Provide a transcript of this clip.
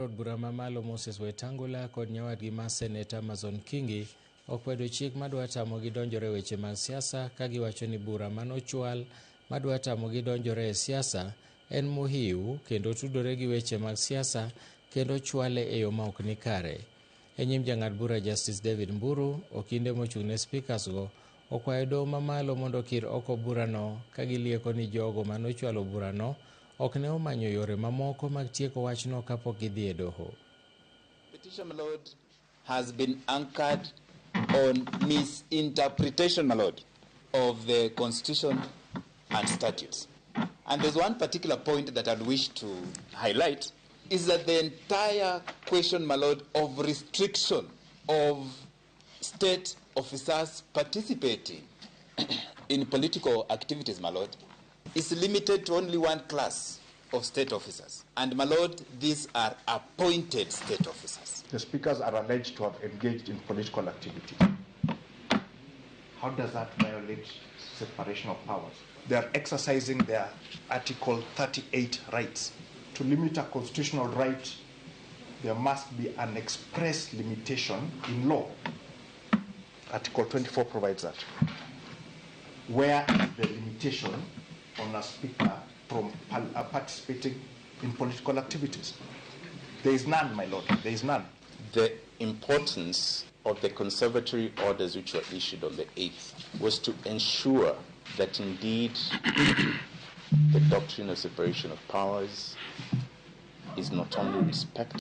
Od bura mamalo Moses Wetangula kod nyawadgi ma Seneta Amazon Kingi okwedo chik madwa tamogi donjore weche mag siasa ka giwacho ni bura manochwal madwa tamogi donjore e siasa en mohiu kendo tudore gi weche mag siasa kendo chwale e yo ma ok ni kare. E nyim jang'ad bura Justice David Mburu, okinde mochung'ne speakers go okwayo doho mamalo mondo kir oko burano ka gilieko ni jogo manochwalo burano ok ne omanyo yore mamoko mag tieko wachno kapok gidhi e doho. Petition, my lord, has been anchored on misinterpretation, my lord, of the constitution and statutes. And there's one particular point that I'd wish to highlight, is that the entire question, my lord, of restriction of state officers participating in political activities, my lord, is limited to only one class of state officers. And, my lord, these are appointed state officers. The speakers are alleged to have engaged in political activity. How does that violate separation of powers? They are exercising their Article 38 rights. To limit a constitutional right, there must be an express limitation in law. Article 24 provides that. Where is the limitation on a speaker from participating in political activities? There is none, my lord, there is none. The importance of the conservatory orders which were issued on the 8th was to ensure that indeed the doctrine of separation of powers is not only respected,